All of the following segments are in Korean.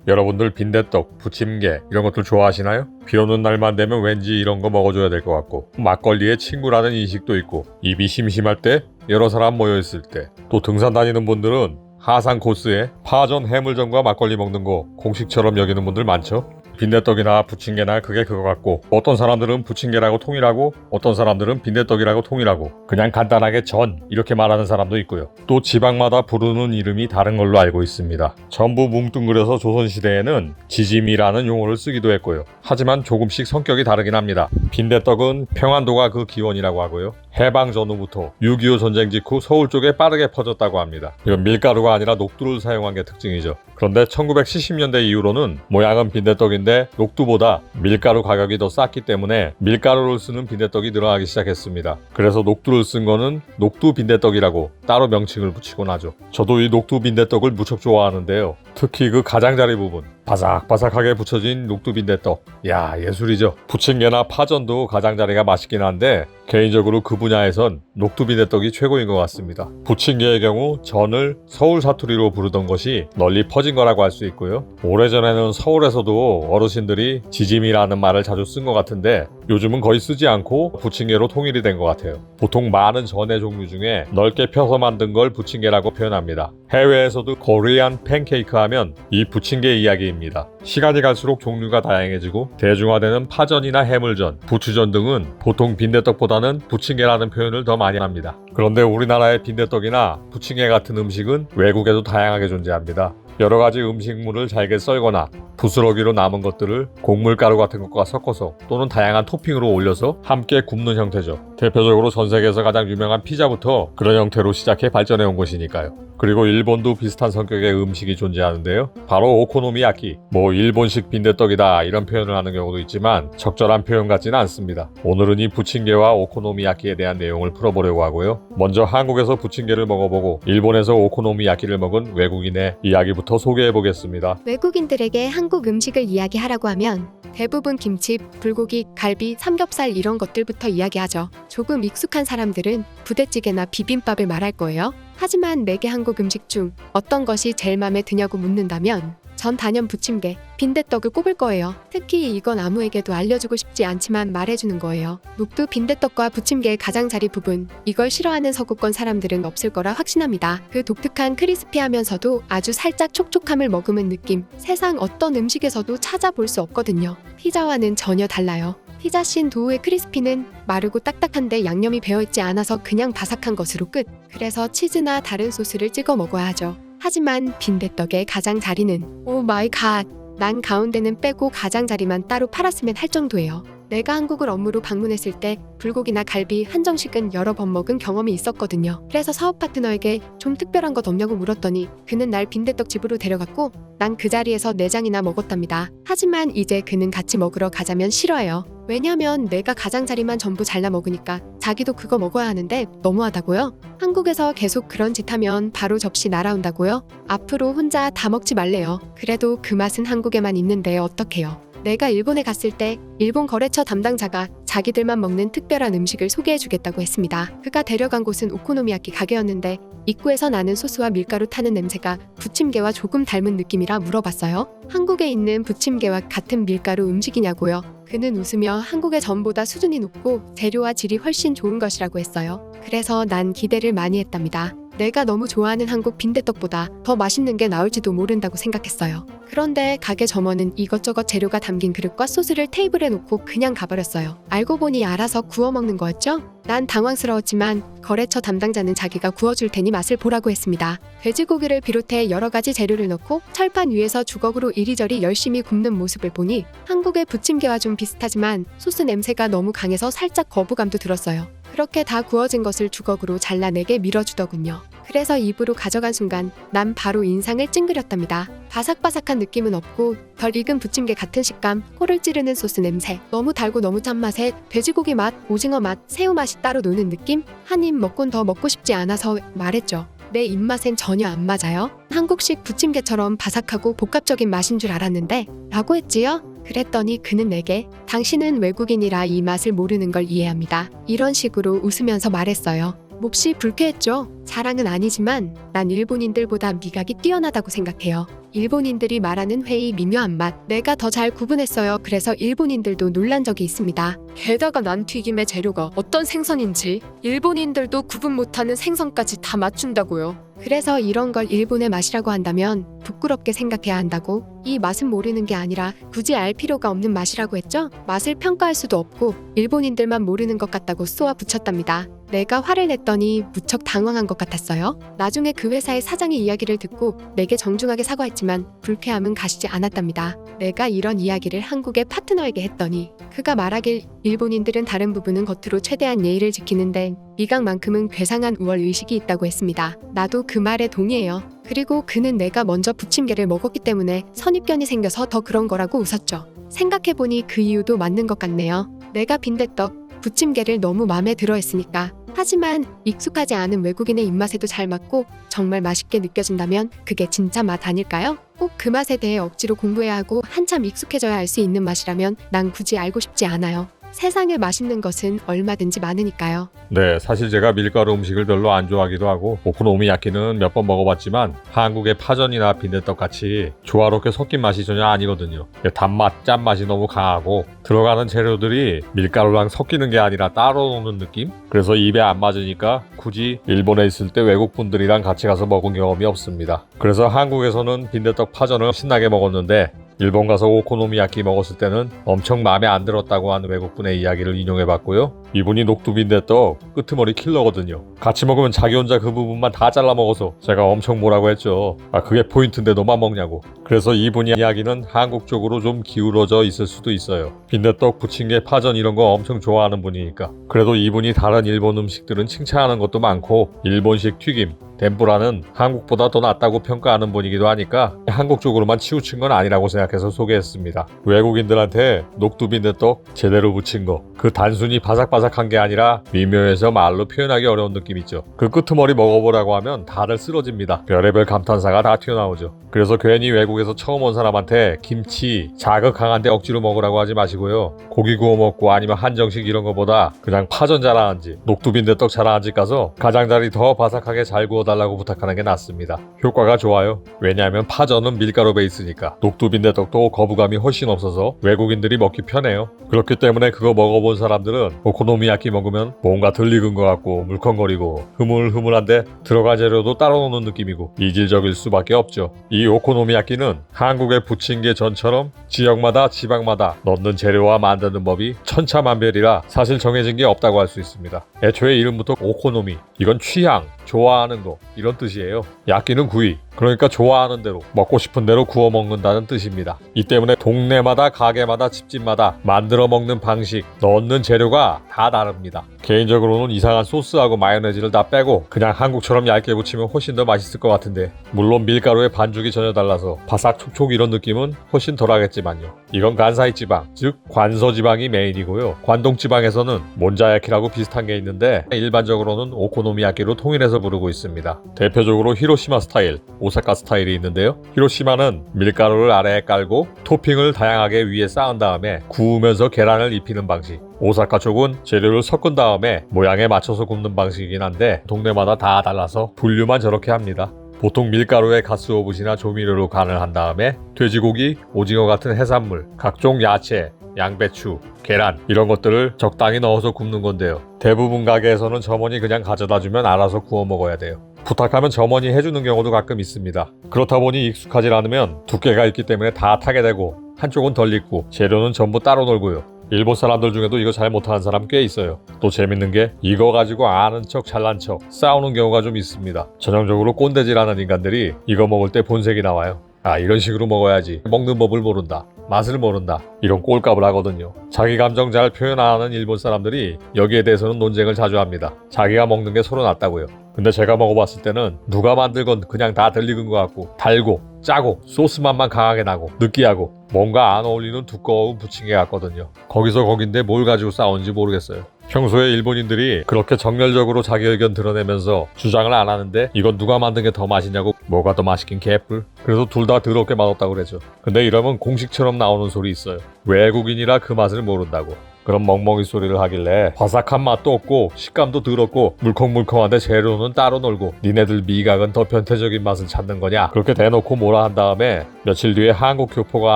여러분들 빈대떡, 부침개 이런 것들 좋아하시나요? 비 오는 날만 되면 왠지 이런 거 먹어줘야 될 것 같고 막걸리의 친구라는 인식도 있고 입이 심심할 때 여러 사람 모여있을 때 또 등산 다니는 분들은 하산 코스에 파전 해물전과 막걸리 먹는 거 공식처럼 여기는 분들 많죠? 빈대떡이나 부침개나 그게 그거 같고 어떤 사람들은 부침개라고 통일하고 어떤 사람들은 빈대떡이라고 통일하고 그냥 간단하게 전 이렇게 말하는 사람도 있고요. 또 지방마다 부르는 이름이 다른 걸로 알고 있습니다. 전부 뭉뚱그려서 조선시대에는 지짐이라는 용어를 쓰기도 했고요. 하지만 조금씩 성격이 다르긴 합니다. 빈대떡은 평안도가 그 기원이라고 하고요. 해방 전후부터 6.25 전쟁 직후 서울 쪽에 빠르게 퍼졌다고 합니다. 이건 밀가루가 아니라 녹두를 사용한 게 특징이죠. 그런데 1970년대 이후로는 모양은 빈대떡인데 녹두보다 밀가루 가격이 더 쌌기 때문에 밀가루를 쓰는 빈대떡이 늘어나기 시작했습니다. 그래서 녹두를 쓴 거는 녹두 빈대떡이라고 따로 명칭을 붙이곤 하죠. 저도 이 녹두 빈대떡을 무척 좋아하는데요. 특히 그 가장자리 부분 바삭바삭하게 붙여진 녹두 빈대떡, 야 예술이죠. 부침개나 파전도 가장자리가 맛있긴 한데 개인적으로 그 분야에선 녹두 빈대떡이 최고인 것 같습니다. 부침개의 경우 전을 서울 사투리로 부르던 것이 널리 퍼진 거라고 할 수 있고요. 오래전에는 서울에서도 어르신들이 지짐이라는 말을 자주 쓴 것 같은데 요즘은 거의 쓰지 않고 부침개로 통일이 된 것 같아요. 보통 많은 전의 종류 중에 넓게 펴서 만든 걸 부침개라고 표현합니다. 해외에서도 코리안 팬케이크 하면 이 부침개 이야기입니다. 시간이 갈수록 종류가 다양해지고 대중화되는 파전이나 해물전, 부추전 등은 보통 빈대떡보다는 부침개라는 표현을 더 많이 합니다. 그런데 우리나라의 빈대떡이나 부침개 같은 음식은 외국에도 다양하게 존재합니다. 여러 가지 음식물을 잘게 썰거나 부스러기로 남은 것들을 곡물가루 같은 것과 섞어서 또는 다양한 토핑으로 올려서 함께 굽는 형태죠. 대표적으로 전 세계에서 가장 유명한 피자부터 그런 형태로 시작해 발전해 온 것이니까요. 그리고 일본도 비슷한 성격의 음식이 존재하는데요. 바로 오코노미야키, 일본식 빈대떡이다 이런 표현을 하는 경우도 있지만 적절한 표현 같지는 않습니다. 오늘은 이 부침개와 오코노미야키에 대한 내용을 풀어보려고 하고요. 먼저 한국에서 부침개를 먹어보고 일본에서 오코노미야키를 먹은 외국인의 이야기부터 소개해보겠습니다. 외국인들에게 한국 음식을 이야기하라고 하면 대부분 김치, 불고기, 갈비, 삼겹살 이런 것들부터 이야기하죠. 조금 익숙한 사람들은 부대찌개나 비빔밥을 말할 거예요. 하지만 내게 한국 음식 중 어떤 것이 제일 마음에 드냐고 묻는다면 전 단연 부침개, 빈대떡을 꼽을 거예요. 특히 이건 아무에게도 알려주고 싶지 않지만 말해주는 거예요. 녹두 빈대떡과 부침개의 가장자리 부분, 이걸 싫어하는 서구권 사람들은 없을 거라 확신합니다. 그 독특한 크리스피하면서도 아주 살짝 촉촉함을 머금은 느낌, 세상 어떤 음식에서도 찾아볼 수 없거든요. 피자와는 전혀 달라요. 피자씬 도우의 크리스피는 마르고 딱딱한데 양념이 배어있지 않아서 그냥 바삭한 것으로 끝. 그래서 치즈나 다른 소스를 찍어 먹어야 하죠. 하지만 빈대떡의 가장자리는 오 마이 갓, 난 가운데는 빼고 가장자리만 따로 팔았으면 할 정도예요. 내가 한국을 업무로 방문했을 때 불고기나 갈비 한정식은 여러 번 먹은 경험이 있었거든요. 그래서 사업 파트너에게 좀 특별한 것 없냐고 물었더니 그는 날 빈대떡 집으로 데려갔고 난 그 자리에서 내장이나 먹었답니다. 하지만 이제 그는 같이 먹으러 가자면 싫어해요. 왜냐면 내가 가장자리만 전부 잘라 먹으니까 자기도 그거 먹어야 하는데 너무하다고요? 한국에서 계속 그런 짓 하면 바로 접시 날아온다고요? 앞으로 혼자 다 먹지 말래요. 그래도 그 맛은 한국에만 있는데 어떡해요? 내가 일본에 갔을 때 일본 거래처 담당자가 자기들만 먹는 특별한 음식을 소개해주겠다고 했습니다. 그가 데려간 곳은 오코노미야키 가게였는데 입구에서 나는 소스와 밀가루 타는 냄새가 부침개와 조금 닮은 느낌이라 물어봤어요. 한국에 있는 부침개와 같은 밀가루 음식이냐고요? 그는 웃으며 한국의 전보다 수준이 높고 재료와 질이 훨씬 좋은 것이라고 했어요. 그래서 난 기대를 많이 했답니다. 내가 너무 좋아하는 한국 빈대떡보다 더 맛있는 게 나올지도 모른다고 생각했어요. 그런데 가게 점원은 이것저것 재료가 담긴 그릇과 소스를 테이블에 놓고 그냥 가버렸어요. 알고 보니 알아서 구워 먹는 거였죠? 난 당황스러웠지만 거래처 담당자는 자기가 구워줄 테니 맛을 보라고 했습니다. 돼지고기를 비롯해 여러 가지 재료를 넣고 철판 위에서 주걱으로 이리저리 열심히 굽는 모습을 보니 한국의 부침개와 좀 비슷하지만 소스 냄새가 너무 강해서 살짝 거부감도 들었어요. 그렇게 다 구워진 것을 주걱으로 잘라내게 밀어주더군요. 그래서 입으로 가져간 순간 난 바로 인상을 찡그렸답니다. 바삭바삭한 느낌은 없고 덜 익은 부침개 같은 식감, 코를 찌르는 소스 냄새, 너무 달고 너무 짠 맛에 돼지고기 맛, 오징어 맛, 새우 맛이 따로 노는 느낌? 한 입 먹곤 더 먹고 싶지 않아서 말했죠. 내 입맛엔 전혀 안 맞아요. 한국식 부침개처럼 바삭하고 복합적인 맛인 줄 알았는데 라고 했지요? 그랬더니 그는 내게 당신은 외국인이라 이 맛을 모르는 걸 이해합니다. 이런 식으로 웃으면서 말했어요. 몹시 불쾌했죠. 자랑은 아니지만 난 일본인들보다 미각이 뛰어나다고 생각해요. 일본인들이 말하는 회의 미묘한 맛, 내가 더 잘 구분했어요. 그래서 일본인들도 놀란 적이 있습니다. 게다가 난 튀김의 재료가 어떤 생선인지 일본인들도 구분 못하는 생선까지 다 맞춘다고요. 그래서 이런 걸 일본의 맛이라고 한다면 부끄럽게 생각해야 한다고, 이 맛은 모르는 게 아니라 굳이 알 필요가 없는 맛이라고 했죠. 맛을 평가할 수도 없고 일본인들만 모르는 것 같다고 쏘아 붙였답니다. 내가 화를 냈더니 무척 당황한 것 같았어요. 나중에 그 회사의 사장의 이야기를 듣고 내게 정중하게 사과했지만 불쾌함은 가시지 않았답니다. 내가 이런 이야기를 한국의 파트너에게 했더니 그가 말하길 일본인들은 다른 부분은 겉으로 최대한 예의를 지키는데 미각만큼은 괴상한 우월 의식이 있다고 했습니다. 나도 그 말에 동의해요. 그리고 그는 내가 먼저 부침개를 먹었기 때문에 선입견이 생겨서 더 그런 거라고 웃었죠. 생각해보니 그 이유도 맞는 것 같네요. 내가 빈대떡, 부침개를 너무 마음에 들어 했으니까. 하지만 익숙하지 않은 외국인의 입맛에도 잘 맞고 정말 맛있게 느껴진다면 그게 진짜 맛 아닐까요? 꼭 그 맛에 대해 억지로 공부해야 하고 한참 익숙해져야 알 수 있는 맛이라면 난 굳이 알고 싶지 않아요. 세상에 맛있는 것은 얼마든지 많으니까요. 네, 사실 제가 밀가루 음식을 별로 안 좋아하기도 하고 오코노미야키는 몇 번 먹어봤지만 한국의 파전이나 빈대떡 같이 조화롭게 섞인 맛이 전혀 아니거든요. 단맛, 짠맛이 너무 강하고 들어가는 재료들이 밀가루랑 섞이는 게 아니라 따로 노는 느낌? 그래서 입에 안 맞으니까 굳이 일본에 있을 때 외국 분들이랑 같이 가서 먹은 경험이 없습니다. 그래서 한국에서는 빈대떡 파전을 신나게 먹었는데 일본 가서 오코노미야키 먹었을 때는 엄청 마음에 안 들었다고 하는 외국분의 이야기를 인용해봤고요. 이분이 녹두빈대떡 끄트머리 킬러거든요. 같이 먹으면 자기 혼자 그 부분만 다 잘라 먹어서 제가 엄청 뭐라고 했죠. 그게 포인트인데 너만 먹냐고. 그래서 이분이 이야기는 한국 쪽으로 좀 기울어져 있을 수도 있어요. 빈대떡, 부침개, 파전 이런 거 엄청 좋아하는 분이니까. 그래도 이분이 다른 일본 음식들은 칭찬하는 것도 많고 일본식 튀김, 덴뿌라는 한국보다 더 낫다고 평가하는 분이기도 하니까 한국 쪽으로만 치우친 건 아니라고 생각해서 소개했습니다. 외국인들한테 녹두빈대떡 제대로 부친 거, 그 단순히 바삭바삭한 게 아니라 미묘해서 말로 표현하기 어려운 느낌 있죠. 그 끄트머리 먹어보라고 하면 다들 쓰러집니다. 별의별 감탄사가 다 튀어나오죠. 그래서 괜히 외국에서 처음 온 사람한테 김치 자극 강한데 억지로 먹으라고 하지 마시고요. 고기 구워 먹고 아니면 한정식 이런 거보다 그냥 파전 잘하는지 녹두빈대떡 잘하는지 가서 가장자리 더 바삭하게 잘 구워달라고 부탁하는 게 낫습니다. 효과가 좋아요. 왜냐하면 파전은 밀가루 베이스니까. 녹두빈대떡도 거부감이 훨씬 없어서 외국인들이 먹기 편해요. 그렇기 때문에 그거 먹어본 사람들은 오코노미야키 먹으면 뭔가 덜 익은 것 같고 물컹거리고 흐물흐물한데 들어간 재료도 따로 노는 느낌이고 이질적일 수밖에 없죠. 이 오코노미야키는 한국의 부침개 전처럼 지역마다 지방마다 넣는 재료와 만드는 법이 천차만별이라 사실 정해진 게 없다고 할 수 있습니다. 애초에 이름부터 오코노미, 이건 취향, 좋아하는 거 이런 뜻이에요. 야끼는 구이, 그러니까 좋아하는 대로 먹고 싶은 대로 구워 먹는다는 뜻입니다. 이 때문에 동네마다 가게마다 집집마다 만들어 먹는 방식, 넣는 재료가 다 다릅니다. 개인적으로는 이상한 소스하고 마요네즈를 다 빼고 그냥 한국처럼 얇게 부치면 훨씬 더 맛있을 것 같은데, 물론 밀가루의 반죽이 전혀 달라서 바삭 촉촉 이런 느낌은 훨씬 덜하겠지만요. 이건 간사이 지방, 즉 관서 지방이 메인이고요. 관동 지방에서는 몬자야키라고 비슷한 게 있는데 일반적으로는 오코노미야키로 통일해서 부르고 있습니다. 대표적으로 히로시마 스타일, 오사카 스타일이 있는데요. 히로시마는 밀가루를 아래에 깔고 토핑을 다양하게 위에 쌓은 다음에 구우면서 계란을 입히는 방식, 오사카 쪽은 재료를 섞은 다음에 모양에 맞춰서 굽는 방식이긴 한데 동네마다 다 달라서 분류만 저렇게 합니다. 보통 밀가루에 가스오붓이나 조미료로 간을 한 다음에 돼지고기, 오징어 같은 해산물, 각종 야채, 양배추, 계란 이런 것들을 적당히 넣어서 굽는 건데요. 대부분 가게에서는 점원이 그냥 가져다주면 알아서 구워 먹어야 돼요. 부탁하면 점원이 해주는 경우도 가끔 있습니다. 그렇다 보니 익숙하지 않으면 두께가 있기 때문에 다 타게 되고 한쪽은 덜 익고 재료는 전부 따로 놀고요. 일본 사람들 중에도 이거 잘 못하는 사람 꽤 있어요. 또 재밌는 게 이거 가지고 아는 척 잘난 척 싸우는 경우가 좀 있습니다. 전형적으로 꼰대질하는 인간들이 이거 먹을 때 본색이 나와요. 이런 식으로 먹어야지, 먹는 법을 모른다, 맛을 모른다, 이런 꼴값을 하거든요. 자기 감정 잘 표현 안 하는 일본 사람들이 여기에 대해서는 논쟁을 자주 합니다. 자기가 먹는 게 서로 낫다고요. 근데 제가 먹어봤을 때는 누가 만들건 그냥 다 덜 익은 것 같고 달고 짜고 소스 맛만 강하게 나고 느끼하고 뭔가 안 어울리는 두꺼운 부침개 같거든요. 거기서 거긴데 뭘 가지고 싸우는지 모르겠어요. 평소에 일본인들이 그렇게 정열적으로 자기 의견 드러내면서 주장을 안 하는데 이건 누가 만든 게 더 맛있냐고, 뭐가 더 맛있긴 개뿔. 그래서 둘 다 더럽게 맛없다고 그러죠. 근데 이러면 공식처럼 나오는 소리 있어요. 외국인이라 그 맛을 모른다고. 그런 멍멍이 소리를 하길래 바삭한 맛도 없고 식감도 더럽고 물컹물컹한데 재료는 따로 놀고 니네들 미각은 더 변태적인 맛을 찾는 거냐 그렇게 대놓고 뭐라 한 다음에 며칠 뒤에 한국 교포가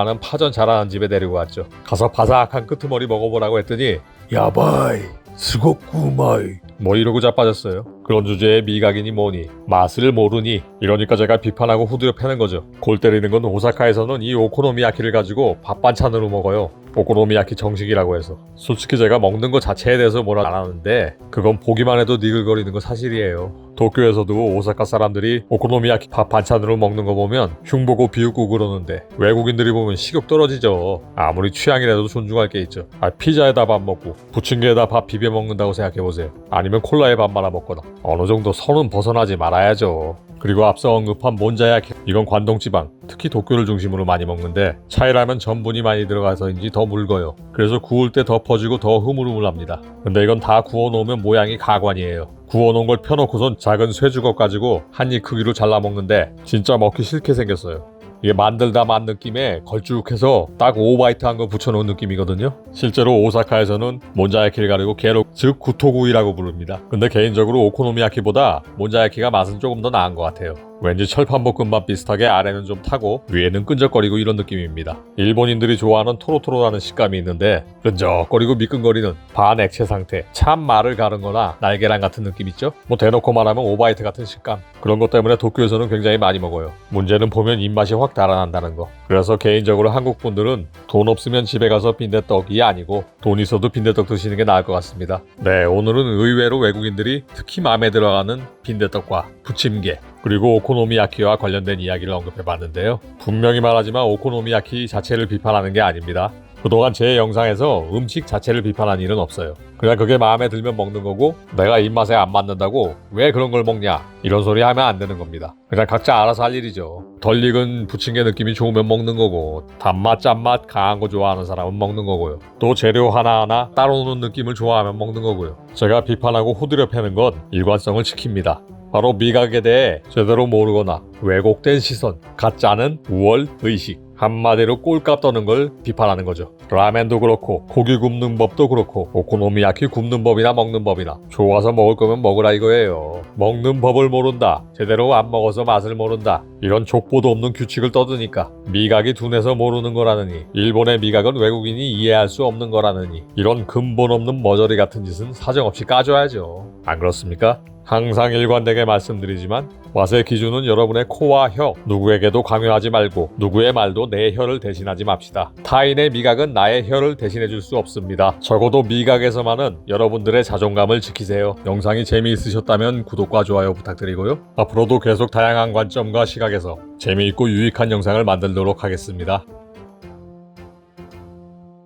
하는 파전 잘하는 집에 데리고 갔죠. 가서 바삭한 끄트머리 먹어보라고 했더니 야바이 스고꾸마이 뭐 이러고 자빠졌어요. 그런 주제에 미각이니 뭐니 맛을 모르니 이러니까 제가 비판하고 후드려 패는 거죠. 골 때리는 건 오사카에서는 이 오코노미야키를 가지고 밥 반찬으로 먹어요. 오코노미야키 정식이라고 해서. 솔직히 제가 먹는 거 자체에 대해서 뭐라 안 하는데 그건 보기만 해도 니글거리는 거 사실이에요. 도쿄에서도 오사카 사람들이 오코노미야키 밥 반찬으로 먹는 거 보면 흉보고 비웃고 그러는데 외국인들이 보면 식욕 떨어지죠. 아무리 취향이라도 존중할 게 있죠. 피자에다 밥 먹고 부침개에다 밥 비벼 먹는다고 생각해보세요. 아니면 콜라에 밥 말아 먹거나 어느 정도 선은 벗어나지 말아야죠. 그리고 앞서 언급한 몬자야키 이건 관동지방 특히 도쿄를 중심으로 많이 먹는데 차이라면 전분이 많이 들어가서인지 더 묽어요. 그래서 구울 때 더 퍼지고 더 흐물흐물합니다. 근데 이건 다 구워놓으면 모양이 가관이에요. 구워놓은 걸 펴놓고선 작은 쇠주걱 가지고 한 입 크기로 잘라 먹는데 진짜 먹기 싫게 생겼어요. 이게 만들다 만 느낌에 걸쭉해서 딱 오바이트한 거 붙여놓은 느낌이거든요. 실제로 오사카에서는 몬자야키를 가리고 게로 즉 구토구이라고 부릅니다. 근데 개인적으로 오코노미야키보다 몬자야키가 맛은 조금 더 나은 것 같아요. 왠지 철판볶음밥 비슷하게 아래는 좀 타고 위에는 끈적거리고 이런 느낌입니다. 일본인들이 좋아하는 토로토로라는 식감이 있는데 끈적거리고 미끈거리는 반액체 상태 참 말을 가른 거나 날계란 같은 느낌 있죠? 뭐 대놓고 말하면 오바이트 같은 식감 그런 것 때문에 도쿄에서는 굉장히 많이 먹어요. 문제는 보면 입맛이 확 달아난다는 거. 그래서 개인적으로 한국 분들은 돈 없으면 집에 가서 빈대떡이 아니고 돈 있어도 빈대떡 드시는 게 나을 것 같습니다. 네, 오늘은 의외로 외국인들이 특히 마음에 들어가는 빈대떡과 부침개 그리고 오코노미야키와 관련된 이야기를 언급해봤는데요. 분명히 말하지만 오코노미야키 자체를 비판하는 게 아닙니다. 그동안 제 영상에서 음식 자체를 비판한 일은 없어요. 그냥 그게 마음에 들면 먹는 거고 내가 입맛에 안 맞는다고 왜 그런 걸 먹냐 이런 소리 하면 안 되는 겁니다. 그냥 각자 알아서 할 일이죠. 덜 익은 부침개 느낌이 좋으면 먹는 거고 단맛 짠맛 강한 거 좋아하는 사람은 먹는 거고요. 또 재료 하나하나 따로 노는 느낌을 좋아하면 먹는 거고요. 제가 비판하고 후드려 패는 건 일관성을 지킵니다. 바로 미각에 대해 제대로 모르거나 왜곡된 시선, 가짜는 우월 의식 한마디로 꼴값 떠는 걸 비판하는 거죠. 라멘도 그렇고 고기 굽는 법도 그렇고 오코노미야키 굽는 법이나 먹는 법이나 좋아서 먹을 거면 먹으라 이거예요. 먹는 법을 모른다. 제대로 안 먹어서 맛을 모른다. 이런 족보도 없는 규칙을 떠드니까 미각이 둔해서 모르는 거라느니 일본의 미각은 외국인이 이해할 수 없는 거라느니 이런 근본 없는 머저리 같은 짓은 사정없이 까줘야죠. 안 그렇습니까? 항상 일관되게 말씀드리지만 맛의 기준은 여러분의 코와 혀 누구에게도 강요하지 말고 누구의 말도 내 혀를 대신하지 맙시다. 타인의 미각은 나의 혀를 대신해줄 수 없습니다. 적어도 미각에서만은 여러분들의 자존감을 지키세요. 영상이 재미있으셨다면 구독과 좋아요 부탁드리고요. 앞으로도 계속 다양한 관점과 시각에서 재미있고 유익한 영상을 만들도록 하겠습니다.